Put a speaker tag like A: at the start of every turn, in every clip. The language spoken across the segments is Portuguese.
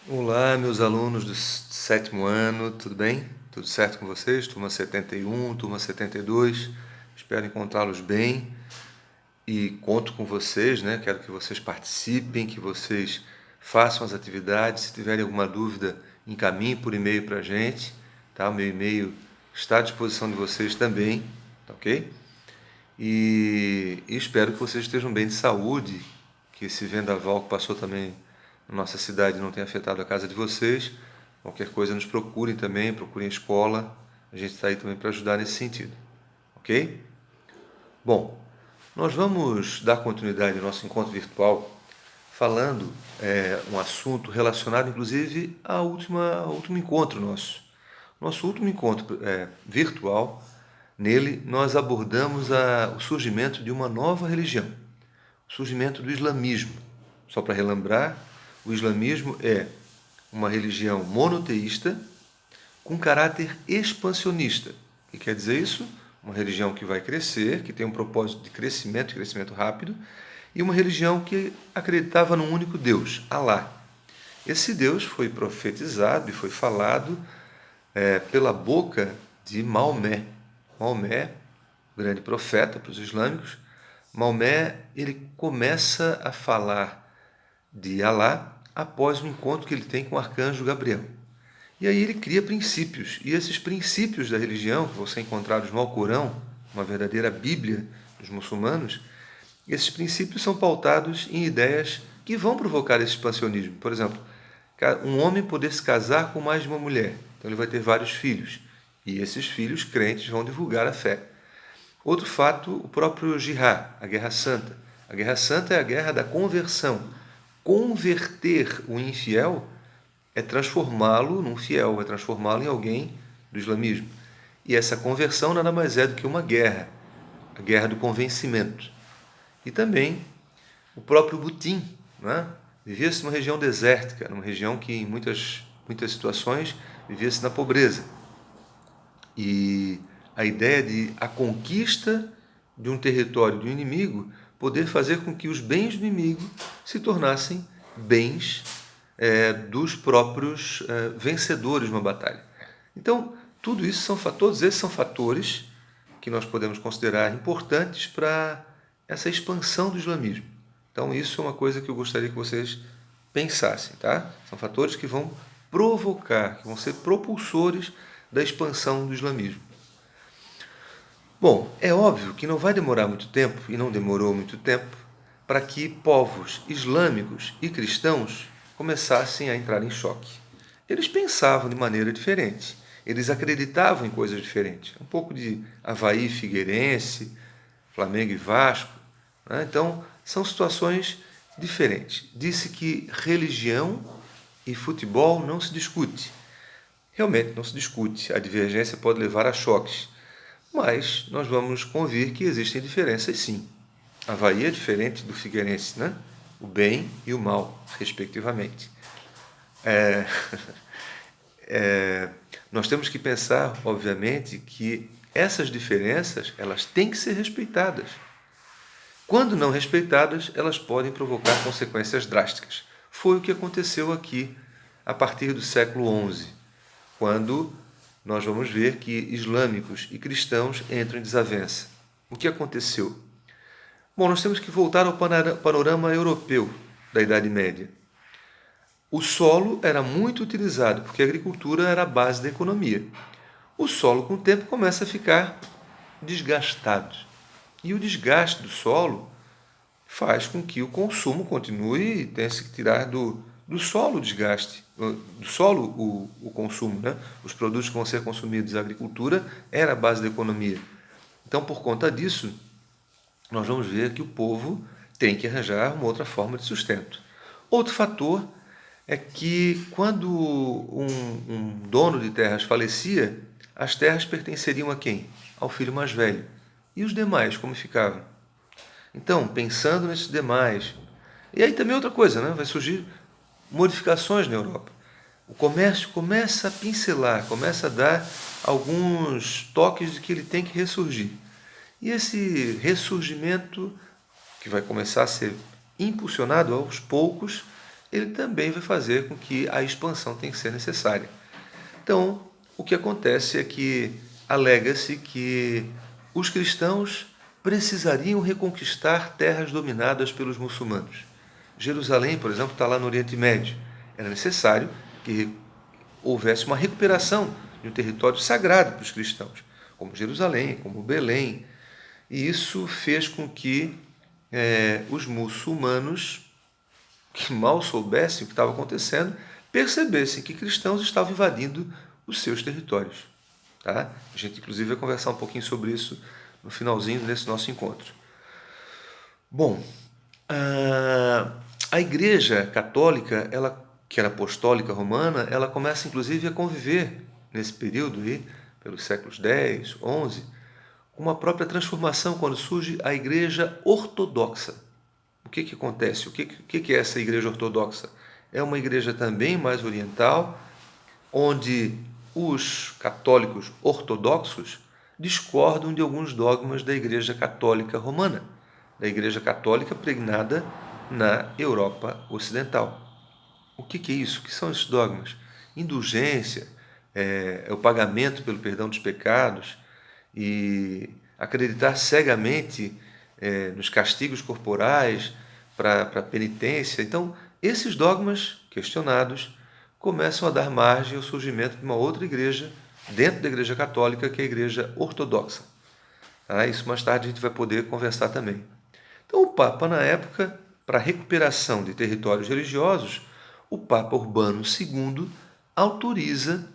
A: Olá, meus alunos do sétimo ano, tudo bem? Tudo certo com vocês? Turma 71, turma 72. Espero encontrá-los bem e conto com vocês, né? Quero que vocês participem, que vocês façam as atividades. Se tiverem alguma dúvida, encaminhem por e-mail para a gente, tá? O meu e-mail está à disposição de vocês também, tá ok? E espero que vocês estejam bem de saúde, que esse vendaval que passou também na nossa cidade não tenha afetado a casa de vocês. Qualquer coisa nos procurem também, procurem a escola. A gente está aí também para ajudar nesse sentido, ok? Bom, nós vamos dar continuidade ao nosso encontro virtual falando um assunto relacionado inclusive ao último encontro nosso. Nosso último encontro virtual, nele nós abordamos o surgimento de uma nova religião, o surgimento do islamismo. Só para relembrar, o islamismo é uma religião monoteísta com caráter expansionista. O que quer dizer isso? Uma religião que vai crescer, que tem um propósito de crescimento rápido, e uma religião que acreditava num único Deus, Alá. Esse Deus foi profetizado e foi falado pela boca de Maomé. Maomé, grande profeta para os islâmicos, Maomé ele começa a falar de Alá após um encontro que ele tem com o arcanjo Gabriel. E aí ele cria princípios, e esses princípios da religião, que vão ser encontrados no Alcorão, uma verdadeira Bíblia dos muçulmanos, esses princípios são pautados em ideias que vão provocar esse expansionismo. Por exemplo, um homem poder se casar com mais de uma mulher, então ele vai ter vários filhos, e esses filhos crentes vão divulgar a fé. Outro fato, o próprio jihad, a Guerra Santa. A Guerra Santa é a guerra da conversão. Converter o infiel é transformá-lo num fiel, é transformá-lo em alguém do islamismo. E essa conversão nada mais é do que uma guerra, a guerra do convencimento. E também o próprio Butim, né? Vivia-se numa região desértica, numa região que em muitas situações vivia-se na pobreza. E a ideia de a conquista de um território do inimigo poder fazer com que os bens do inimigo se tornassem bens dos próprios vencedores numa batalha. Então, todos esses são fatores que nós podemos considerar importantes para essa expansão do islamismo. Então, isso é uma coisa que eu gostaria que vocês pensassem, tá? São fatores que vão provocar, que vão ser propulsores da expansão do islamismo. Bom, é óbvio que não vai demorar muito tempo, e não demorou muito tempo, para que povos islâmicos e cristãos começassem a entrar em choque. Eles pensavam de maneira diferente, eles acreditavam em coisas diferentes. Um pouco de Avaí e Figueirense, Flamengo e Vasco. Né? Então, são situações diferentes. Disse que religião e futebol não se discute. Realmente não se discute. A divergência pode levar a choques. Mas nós vamos convir que existem diferenças sim. Avaí é diferente do Figueirense, né? O bem e o mal, respectivamente. É, nós temos que pensar, obviamente, que essas diferenças elas têm que ser respeitadas. Quando não respeitadas, elas podem provocar consequências drásticas. Foi o que aconteceu aqui a partir do século XI, quando nós vamos ver que islâmicos e cristãos entram em desavença. O que aconteceu? Bom, nós temos que voltar ao panorama europeu da Idade Média. O solo era muito utilizado, porque a agricultura era a base da economia. O solo, com o tempo, começa a ficar desgastado. E o desgaste do solo faz com que o consumo continue e tenha-se que tirar do solo o desgaste, do solo o consumo. Né? Os produtos que vão ser consumidos, a agricultura era a base da economia. Então, por conta disso, nós vamos ver que o povo tem que arranjar uma outra forma de sustento. Outro fator é que quando um dono de terras falecia, as terras pertenceriam a quem? Ao filho mais velho. E os demais, como ficavam? Então, pensando nesses demais. E aí também outra coisa, né? Vai surgir modificações na Europa. O comércio começa a pincelar, começa a dar alguns toques de que ele tem que ressurgir. E esse ressurgimento, que vai começar a ser impulsionado aos poucos, ele também vai fazer com que a expansão tenha que ser necessária. Então, o que acontece é que alega-se que os cristãos precisariam reconquistar terras dominadas pelos muçulmanos. Jerusalém, por exemplo, está lá no Oriente Médio. Era necessário que houvesse uma recuperação de um território sagrado para os cristãos, como Jerusalém, como Belém. E isso fez com que os muçulmanos, que mal soubessem o que estava acontecendo, percebessem que cristãos estavam invadindo os seus territórios. Tá? A gente, inclusive, vai conversar um pouquinho sobre isso no finalzinho desse nosso encontro. Bom, a Igreja Católica, ela, que era apostólica romana, ela começa, inclusive, a conviver nesse período aí, pelos séculos X, XI, com uma própria transformação quando surge a Igreja Ortodoxa. O que acontece? O que é essa Igreja Ortodoxa? É uma igreja também mais oriental, onde os católicos ortodoxos discordam de alguns dogmas da Igreja Católica Romana, da Igreja Católica pregnada na Europa Ocidental. O que é isso? O que são esses dogmas? Indulgência, é o pagamento pelo perdão dos pecados e acreditar cegamente nos castigos corporais para penitência. Então, esses dogmas questionados começam a dar margem ao surgimento de uma outra igreja dentro da Igreja Católica, que é a Igreja Ortodoxa. Isso mais tarde a gente vai poder conversar também. Então, o Papa, na época, para a recuperação de territórios religiosos, o Papa Urbano II autoriza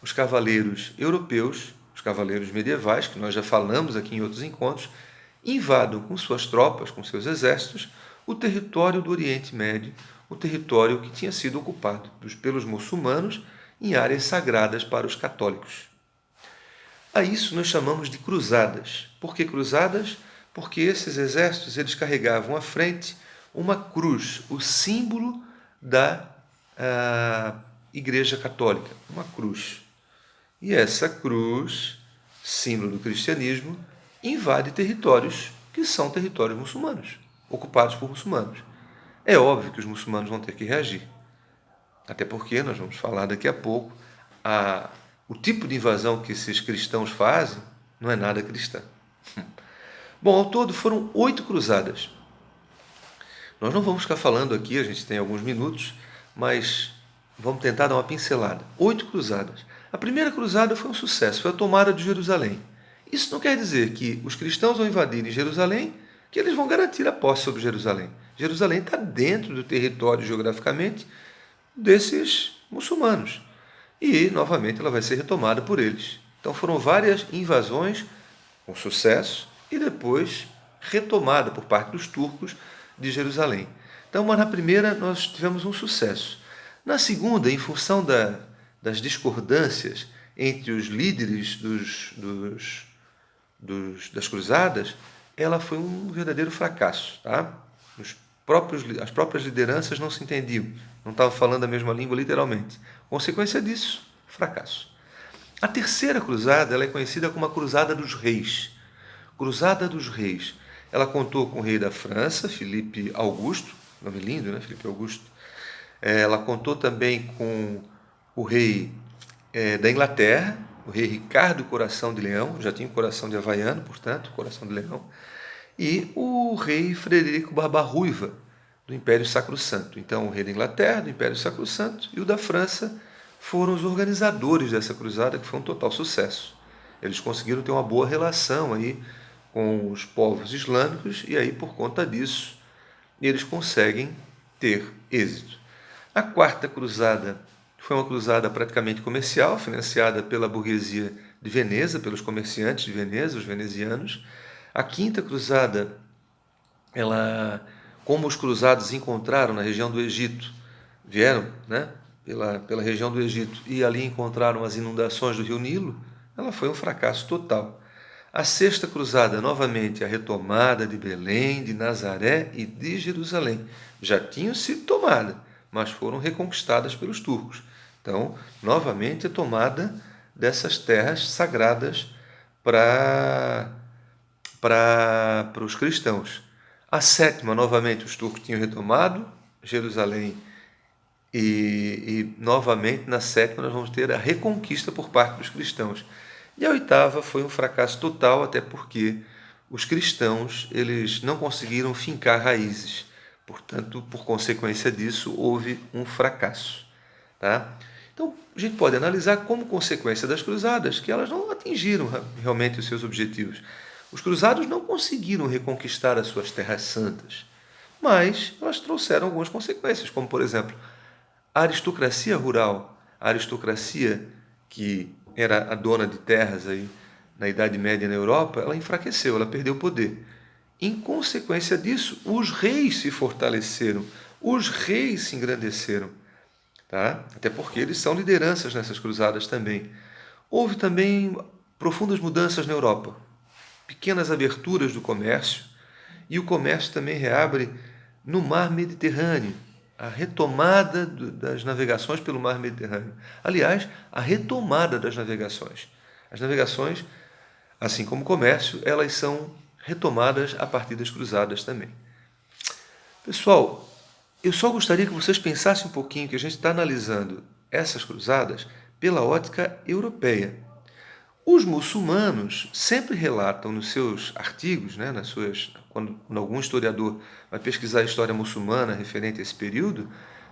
A: os cavaleiros europeus, os cavaleiros medievais, que nós já falamos aqui em outros encontros, invadam com suas tropas, com seus exércitos, o território do Oriente Médio, o território que tinha sido ocupado pelos muçulmanos em áreas sagradas para os católicos. A isso nós chamamos de cruzadas. Por que cruzadas? Porque esses exércitos eles carregavam à frente uma cruz, o símbolo da Igreja Católica, uma cruz. E essa cruz, símbolo do cristianismo, invade territórios que são territórios muçulmanos, ocupados por muçulmanos. É óbvio que os muçulmanos vão ter que reagir. Até porque, nós vamos falar daqui a pouco, o tipo de invasão que esses cristãos fazem não é nada cristã. Bom, ao todo foram 8 cruzadas. Nós não vamos ficar falando aqui, a gente tem alguns minutos, mas vamos tentar dar uma pincelada. 8 cruzadas. A primeira cruzada foi um sucesso, foi a tomada de Jerusalém. Isso não quer dizer que os cristãos vão invadir Jerusalém, que eles vão garantir a posse sobre Jerusalém. Jerusalém está dentro do território geograficamente desses muçulmanos. E, novamente, ela vai ser retomada por eles. Então foram várias invasões com sucesso e depois retomada por parte dos turcos de Jerusalém. Então, mas na primeira nós tivemos um sucesso. Na segunda, em função das discordâncias entre os líderes das cruzadas, ela foi um verdadeiro fracasso. Tá? As próprias lideranças não se entendiam, não estavam falando a mesma língua literalmente. Consequência disso, fracasso. A terceira cruzada ela é conhecida como a Cruzada dos Reis. Cruzada dos Reis. Ela contou com o rei da França, Filipe Augusto, nome lindo, né? Filipe Augusto. Ela contou também com o rei da Inglaterra, o rei Ricardo Coração de Leão, já tinha o coração de havaiano, portanto, coração de leão, e o rei Frederico Barba-Ruiva, do Império Sacro-Santo. Então, o rei da Inglaterra, do Império Sacro-Santo, e o da França foram os organizadores dessa cruzada, que foi um total sucesso. Eles conseguiram ter uma boa relação aí com os povos islâmicos e aí, por conta disso, eles conseguem ter êxito. A quarta cruzada foi uma cruzada praticamente comercial, financiada pela burguesia de Veneza, pelos comerciantes de Veneza, os venezianos. A quinta cruzada, como os cruzados encontraram na região do Egito, vieram pela região do Egito e ali encontraram as inundações do rio Nilo, ela foi um fracasso total. A sexta cruzada, novamente, a retomada de Belém, de Nazaré e de Jerusalém. Já tinham sido tomadas, mas foram reconquistadas pelos turcos. Então, novamente, a tomada dessas terras sagradas para os cristãos. A sétima, novamente, os turcos tinham retomado Jerusalém E novamente, na sétima, nós vamos ter a reconquista por parte dos cristãos. E a oitava foi um fracasso total, até porque os cristãos eles não conseguiram fincar raízes. Portanto, por consequência disso, houve um fracasso. Tá? Então, a gente pode analisar como consequência das cruzadas que elas não atingiram realmente os seus objetivos. Os cruzados não conseguiram reconquistar as suas terras santas, mas elas trouxeram algumas consequências, como, por exemplo, a aristocracia rural, a aristocracia que era a dona de terras aí na Idade Média na Europa, ela enfraqueceu, ela perdeu o poder. Em consequência disso, os reis se fortaleceram, os reis se engrandeceram, tá? Até porque eles são lideranças nessas cruzadas também. Houve também profundas mudanças na Europa, pequenas aberturas do comércio, e o comércio também reabre no Mar Mediterrâneo, a retomada das navegações pelo Mar Mediterrâneo. Aliás, a retomada das navegações. As navegações, assim como o comércio, elas são retomadas a partir das cruzadas também. Pessoal, eu só gostaria que vocês pensassem um pouquinho que a gente está analisando essas cruzadas pela ótica europeia. Os muçulmanos sempre relatam nos seus artigos, né, quando algum historiador vai pesquisar a história muçulmana referente a esse período,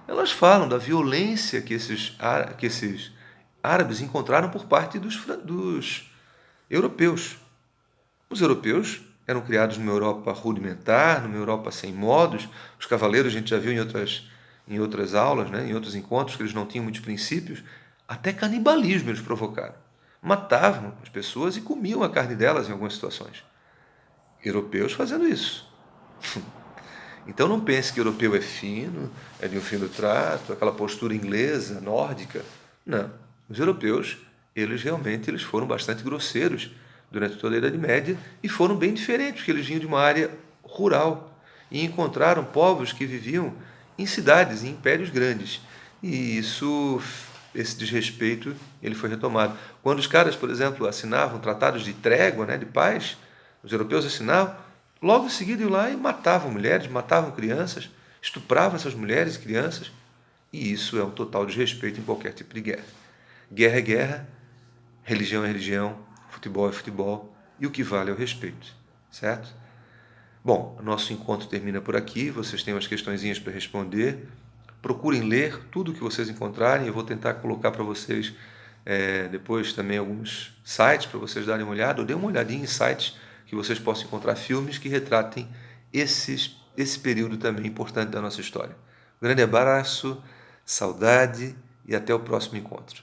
A: elas falam da violência que esses árabes encontraram por parte dos europeus. Os europeus eram criados numa Europa rudimentar, numa Europa sem modos. Os cavaleiros, a gente já viu em outras aulas, né, em outros encontros, que eles não tinham muitos princípios. Até canibalismo eles provocaram. Matavam as pessoas e comiam a carne delas em algumas situações. Europeus fazendo isso. Então não pense que europeu é fino, é de um fino trato, aquela postura inglesa, nórdica. Não. Os europeus, eles foram bastante grosseiros durante toda a Idade Média e foram bem diferentes, porque eles vinham de uma área rural e encontraram povos que viviam em cidades, em impérios grandes. E esse desrespeito, ele foi retomado. Quando os caras, por exemplo, assinavam tratados de trégua, né, de paz, os europeus assinavam, logo em seguida iam lá e matavam mulheres, matavam crianças, estupravam essas mulheres e crianças. E isso é um total desrespeito em qualquer tipo de guerra. Guerra é guerra, religião é religião, futebol é futebol, e o que vale é o respeito, certo? Bom, nosso encontro termina por aqui, vocês têm umas questõezinhas para responder. Procurem ler tudo o que vocês encontrarem, eu vou tentar colocar para vocês depois também alguns sites para vocês darem uma olhada, ou dê uma olhadinha em sites que vocês possam encontrar filmes que retratem esse período também importante da nossa história. Um grande abraço, saudade e até o próximo encontro.